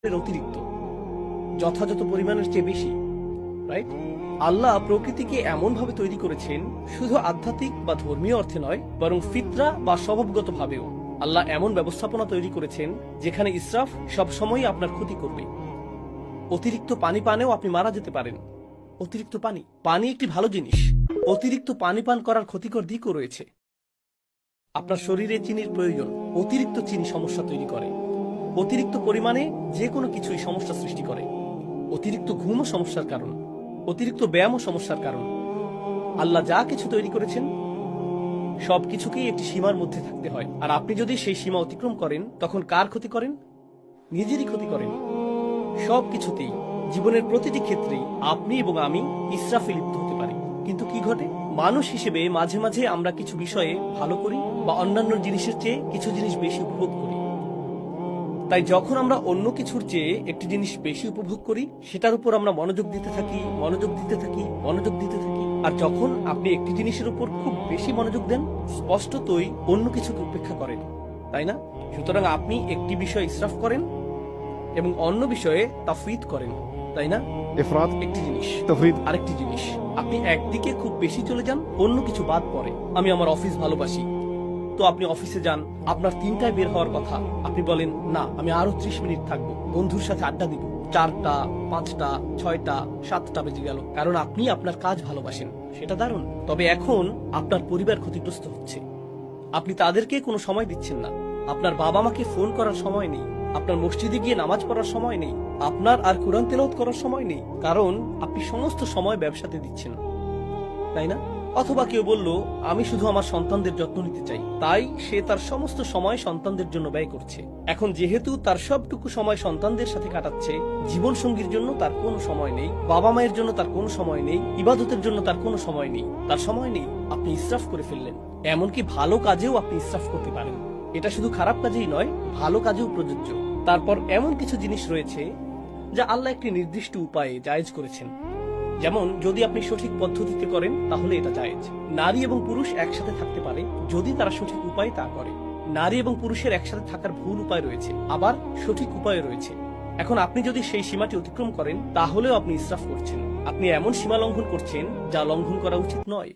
অতিরিক্ত, যথাযথ পরিমাণের চেয়ে বেশি, রাইট? আল্লাহ প্রকৃতিকে এমন ভাবে তৈরি করেছেন, শুধু আধ্যাত্মিক বা ধর্মীয় অর্থে নয়, বরং ফিতরা বা স্বভাবগত ভাবেও। আল্লাহ এমন ব্যবস্থাপনা তৈরি করেছেন যেখানে ইসরাফ সবসময়ই আপনার ক্ষতি করবে। অতিরিক্ত পানি পানেও আপনি মারা যেতে পারেন। অতিরিক্ত পানি একটি ভালো জিনিস। অতিরিক্ত পানি পান করার ক্ষতিকর দিকও রয়েছে। আপনার শরীরে চিনির প্রয়োজন। অতিরিক্ত চিনি সমস্যা তৈরি করে। অতিরিক্ত পরিমাণে যে কোনো কিছুই সমস্যা সৃষ্টি করে। অতিরিক্ত ঘুমও সমস্যার কারণ। অতিরিক্ত ব্যায়ামও সমস্যার কারণ। আল্লাহ যা কিছু তৈরি করেছেন সবকিছুকেই একটি সীমার মধ্যে থাকতে হয়, আর আপনি যদি সেই সীমা অতিক্রম করেন তখন কার ক্ষতি করেন? নিজেরই ক্ষতি করেন। সবকিছুতেই, জীবনের প্রতিটি ক্ষেত্রেই আপনি এবং আমি ইসরাফে লিপ্ত হতে পারি। কিন্তু কি ঘটে? মানুষ হিসেবে মাঝে মাঝে আমরা কিছু বিষয়ে ভালো করি বা অন্যান্য জিনিসের চেয়ে কিছু জিনিস বেশি উপভোগ করি। তাই যখন আমরা অন্য কিছুর চেয়ে একটি জিনিস বেশি উপভোগ করি, সেটার উপর আমরা মনোযোগ দিতে থাকি। আর যখন আপনি একটি জিনিসের উপর খুব বেশি মনোযোগ দেন, স্পষ্টতই অন্য কিছুকে উপেক্ষা করেন, তাই না? সুতরাং আপনি একটি বিষয় ইসরাফ করেন এবং অন্য বিষয়ে তাফরিদ করেন, তাই না? ইফরাত, একটি জিনিস, তাফরিদ। আরেকটি জিনিস। আপনি একদিকে খুব বেশি চলে যান, অন্য কিছু বাদ পড়ে। আমি আমার অফিস ভালোবাসি, তো আপনি অফিসে যান, আপনার 3টায় বের হওয়ার কথা, আপনি বলেন না, আমি আরো 30 মিনিট থাকবো, বন্ধুর সাথে আড্ডা দিব। 4টা, 5টা, 6টা, 7টা বেজে গেল, কারণ আপনি আপনার কাজ ভালোবাসেন। সেটা দারুণ। তবে এখন আপনার পরিবার ক্ষতিগ্রস্ত হচ্ছে। আপনি তাদেরকে কোনো সময় দিচ্ছেন না। আপনার বাবা মাকে ফোন করার সময় নেই। আপনার মসজিদে গিয়ে নামাজ পড়ার সময় নেই। আপনার আর কোরআন তেলাওয়াত করার সময় নেই, কারণ আপনি সমস্ত সময় ব্যবসাতে দিচ্ছেন, তাই না? অথবা কেউ বলল, আমি শুধু আমার সন্তানদের যত্ন নিতে চাই, তাই সে তার সমস্ত সময় সন্তানদের জন্য ব্যয় করছে। এখন যেহেতু তার সবটুকু সময় সন্তানদের সাথে কাটাচ্ছে, জীবন সঙ্গীর জন্য তার কোনো সময় নেই, বাবা মায়ের জন্য তার কোনো সময় নেই, ইবাদতের জন্য তার কোনো সময় নেই, তার সময় নেই। আপনি ইসরাফ করে ফেললেন। এমনকি ভালো কাজেও আপনি ইসরাফ করতে পারেন। এটা শুধু খারাপ কাজেই নয়, ভালো কাজেও প্রযোজ্য। তারপর এমন কিছু জিনিস রয়েছে যা আল্লাহ একটি নির্দিষ্ট উপায়ে জায়েজ করেছেন। যেমন, যদি আপনি সঠিক পদ্ধতিতে করেন তাহলে এটা জায়েজ। নারী এবং পুরুষ একসাথে থাকতে পারে যদি তারা সঠিক উপায়ে তা করে। নারী এবং পুরুষের একসাথে থাকার ভুল উপায় রয়েছে, আবার সঠিক উপায় রয়েছে। এখন আপনি যদি সেই সীমাটি অতিক্রম করেন তাহলেও আপনি ইসরাফ করছেন। আপনি এমন সীমা লঙ্ঘন করছেন যা লঙ্ঘন করা উচিত নয়।